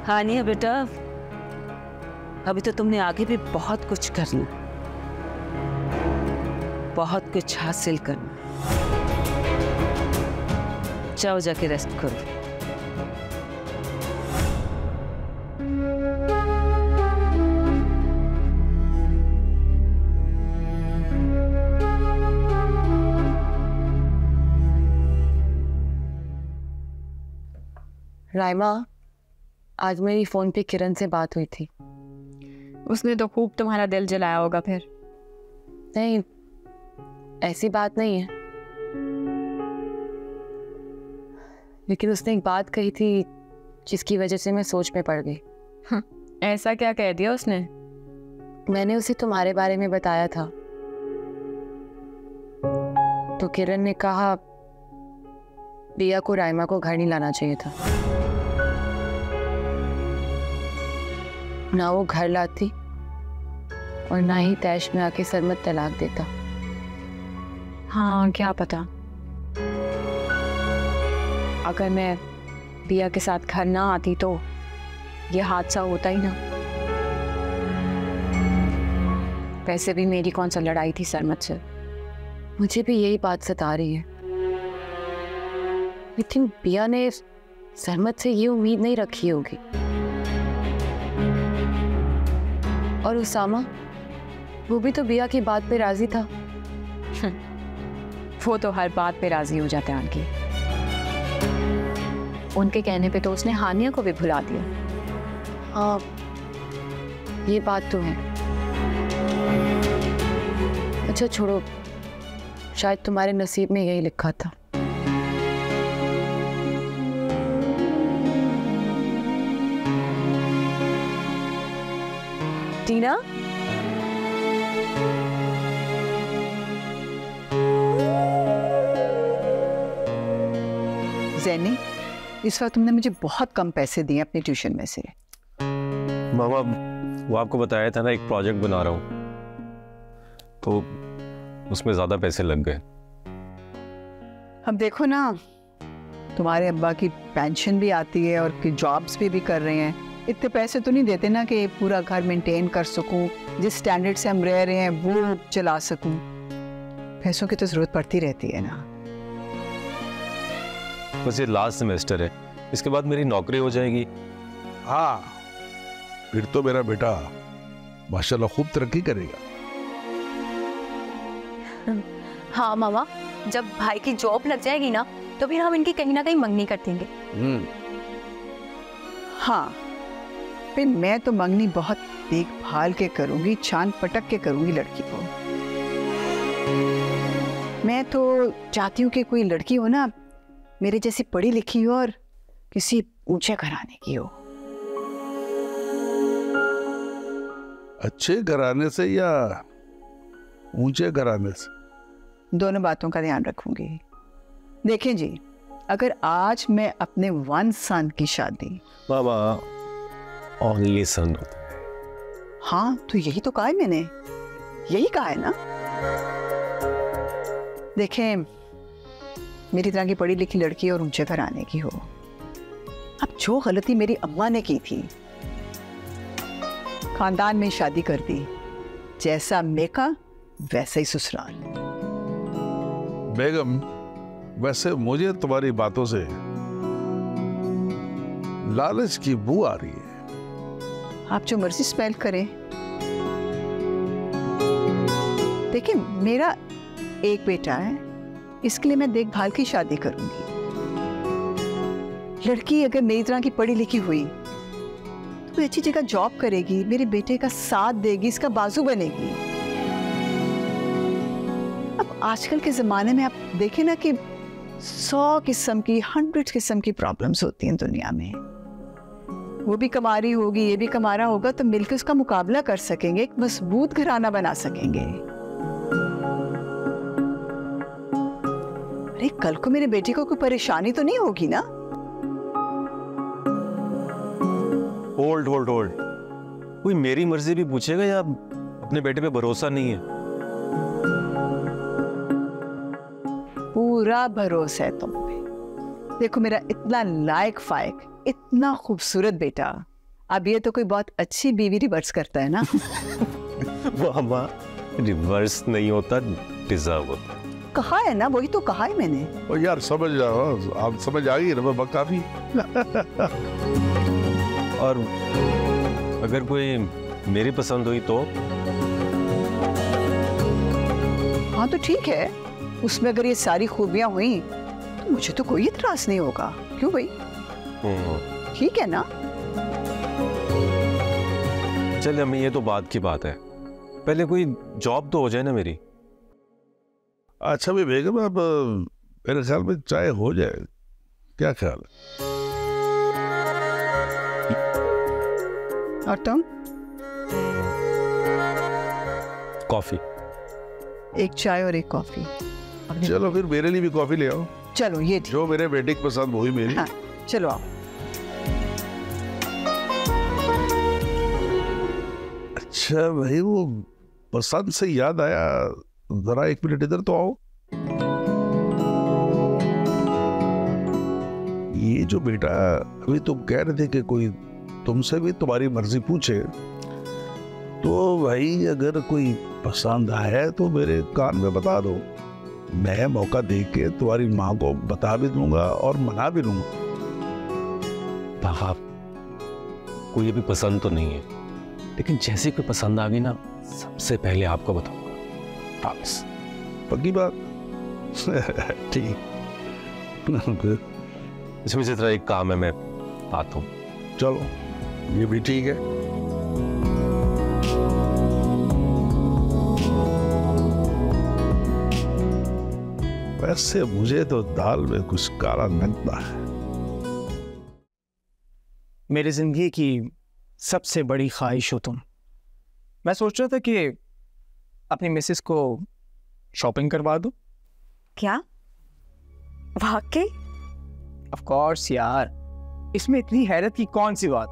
हाँ नहीं बेटा, अभी तो तुमने आगे भी बहुत कुछ करना, बहुत कुछ हासिल करना। जाओ जाके रेस्ट करो। राइमा, आज मेरी फोन पे किरण से बात हुई थी। उसने तो खूब तुम्हारा दिल जलाया होगा फिर। नहीं, ऐसी बात नहीं है, लेकिन उसने एक बात कही थी जिसकी वजह से मैं सोच में पड़ गई। ऐसा क्या कह दिया उसने? मैंने उसे तुम्हारे बारे में बताया था तो किरण ने कहा बिया को राइमा को घर नहीं लाना चाहिए था। ना वो घर लाती और ना ही तैश में आके सरमत तलाक देता। हाँ, क्या पता, अगर मैं बिया के साथ घर ना आती तो ये हादसा होता ही ना। वैसे भी मेरी कौन सा लड़ाई थी सरमत से। मुझे भी यही बात सता रही है, लेकिन बिया ने सरमत से ये उम्मीद नहीं रखी होगी। और उसामा, वो भी तो बिया की बात पे राजी था। वो तो हर बात पे राजी हो जाते हैं आंटी। उनके कहने पे तो उसने हानिया को भी भुला दिया। हाँ, ये बात तो है। अच्छा छोड़ो, शायद तुम्हारे नसीब में यही लिखा था। टीना, ज़ैनी, इस बार तुमने मुझे बहुत कम पैसे दिए अपनी ट्यूशन में से। मामा, वो आपको बताया था ना, एक प्रोजेक्ट बना रहा हूँ तो उसमें ज्यादा पैसे लग गए। अब देखो ना, तुम्हारे अब्बा की पेंशन भी आती है और जॉब्स भी कर रहे हैं। इतने पैसे तो नहीं देते ना कि पूरा घर मेंटेन कर सकूं, जिस स्टैंडर्ड से हम रह रहे हैं वो चला सकूं। पैसों की तो जरूरत पड़ती रहती है ना। बस ये लास्ट सेमेस्टर है, इसके बाद मेरी नौकरी हो जाएगी। हाँ, फिर तो मेरा बेटा माशाल्लाह खूब तरक्की करेगा। हाँ मामा, जब भाई की जॉब लग जाएगी ना तो फिर हम इनकी कहीं ना कहीं मंगनी कर देंगे। हाँ, फिर मैं तो मंगनी बहुत देखभाल के करूंगी, छान पटक के करूंगी लड़की को। मैं तो चाहती हूँ कि कोई लड़की हो ना मेरे जैसी पढ़ी लिखी हो और किसी ऊंचे घराने की हो। अच्छे घराने से या ऊंचे घराने से? दोनों बातों का ध्यान रखूंगी। देखें जी, अगर आज मैं अपने वन सन की शादी, मामा ओनली सन। हाँ तो यही तो कहा है मैंने, यही कहा है ना। देखें, मेरी तरह की पढ़ी लिखी लड़की और ऊंचे घराने की हो। अब जो गलती मेरी अम्मा ने की थी, खानदान में शादी कर दी, जैसा मेका वैसा ही ससुराल। बेगम, वैसे मुझे तुम्हारी बातों से लालच की बू आ रही है। आप जो मर्जी स्पेल करें। देखिए, मेरा एक बेटा है, इसके लिए मैं देखभाल की शादी करूंगी। लड़की अगर मेरी तरह की पढ़ी लिखी हुई तो अच्छी जगह जॉब करेगी, मेरे बेटे का साथ देगी, इसका बाजू बनेगी। अब आजकल के जमाने में आप देखें ना कि 100 किस्म की, 100 किस्म की प्रॉब्लम्स होती हैं दुनिया में। वो भी कमा रही होगी, ये भी कमा रहा होगा, तो मिलकर उसका मुकाबला कर सकेंगे, एक मजबूत घराना बना सकेंगे। अरे कल को मेरे बेटे को कोई परेशानी तो नहीं होगी ना। होल्ड होल्ड होल्ड, कोई मेरी मर्जी भी पूछेगा या अपने बेटे पे भरोसा नहीं है? पूरा भरोसा है तुम पे। देखो, मेरा इतना लायक फायक, इतना खूबसूरत बेटा अब ये तो कोई बहुत अच्छी बीवी रिवर्स करता है ना। मामा रिवर्स नहीं होता, डिजर्व होता। कहा है ना, वही तो कहा है मैंने। और यार समझ जाओ, आप समझ आ गई ना काफी। और अगर कोई मेरी पसंद हुई तो? हाँ तो ठीक है, उसमें अगर ये सारी खूबियां हुई तो मुझे तो कोई इतराज नहीं होगा। क्यों भाई, ठीक है ना? चल अम्मी, ये तो बाद की बात है, पहले कोई जॉब तो हो जाए ना मेरी। अच्छा भी बेगम, अब मेरे ख्याल में चाय हो जाए, क्या ख्याल है? और तुम? कॉफी। एक चाय और एक कॉफी। चलो फिर मेरे लिए भी कॉफी ले आओ। चलो ये ठीक। जो मेरे बेटे की पसंद वही मेरी। हाँ, चलो आओ। अच्छा भाई, वो पसंद से याद आया, जरा 1 मिनट इधर तो आओ। ये जो बेटा अभी तुम कह रहे थे कि कोई तुमसे भी तुम्हारी मर्जी पूछे, तो भाई अगर कोई पसंद आया तो मेरे कान में बता दो, मैं मौका दे के तुम्हारी माँ को बता भी दूंगा और मना भी लूंगा। पापा कोई अभी पसंद तो नहीं है, लेकिन जैसे कोई पसंद आ गई ना, सबसे पहले आपको बताऊंगा, प्रॉमिस। पक्की बात? ठीक। इसमें से तरह एक काम है, मैं आता हूँ। चलो ये भी ठीक है। वैसे मुझे तो दाल में कुछ काला लगता है। मेरी जिंदगी की सबसे बड़ी ख्वाहिश हो तुम। मैं सोच रहा था कि अपनी मिसेस को शॉपिंग करवा दूं। क्या वाकई? ऑफ कोर्स यार, इसमें इतनी हैरत की कौन सी बात।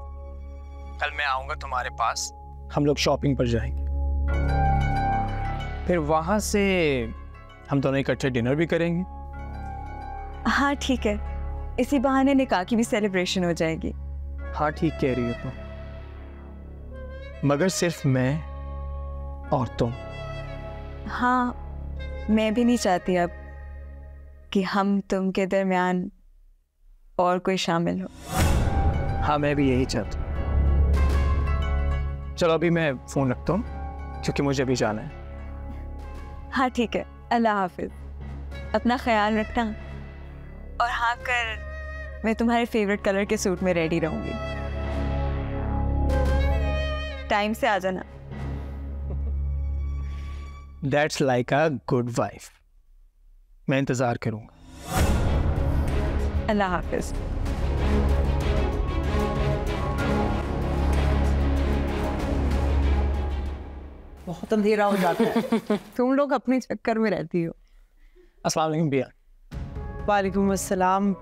कल मैं आऊंगा तुम्हारे पास, हम लोग शॉपिंग पर जाएंगे, फिर वहां से हम दोनों इकट्ठे डिनर भी करेंगे। हाँ ठीक है, इसी बहाने निकाह की भी सेलिब्रेशन हो जाएगी। हाँ ठीक कह रही हो तुम, मगर सिर्फ मैं और तुम। हाँ, मैं भी नहीं चाहती अब कि हम तुम के दरमियान और कोई शामिल हो। हाँ मैं भी यही चाहता हूँ। चलो अभी मैं फोन रखता हूँ, क्योंकि मुझे अभी जाना है। हाँ ठीक है, अल्लाह हाफिज, अपना ख्याल रखना। और हाँ कर, मैं तुम्हारे फेवरेट कलर के सूट में रेडी रहूंगी। टाइम से आ जाना। That's like a good wife। मैं इंतजार करूंगा। अल्लाह हाफिज। बहुत अंधेरा हो जाता है। तुम लोग अपने चक्कर में रहती हो। अस्सलाम वालेकुम भैया। वालेकुम अस्सलाम।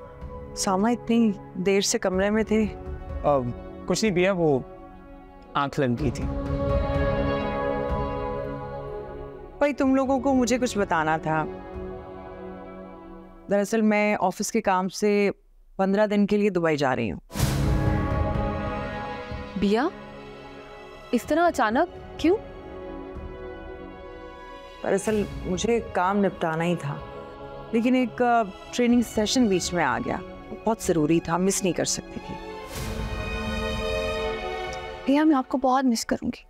सामा इतनी देर से कमरे में थे? कुछ नहीं भैया, वो आंख लग गई थी। भाई तुम लोगों को मुझे कुछ बताना था। दरअसल मैं ऑफिस के काम से 15 दिन के लिए दुबई जा रही हूँ। बिया, इस तरह अचानक क्यों? दरअसल मुझे काम निपटाना ही था, लेकिन एक ट्रेनिंग सेशन बीच में आ गया, बहुत ज़रूरी था, मिस नहीं कर सकती थी। भैया मैं आपको बहुत मिस करूंगी।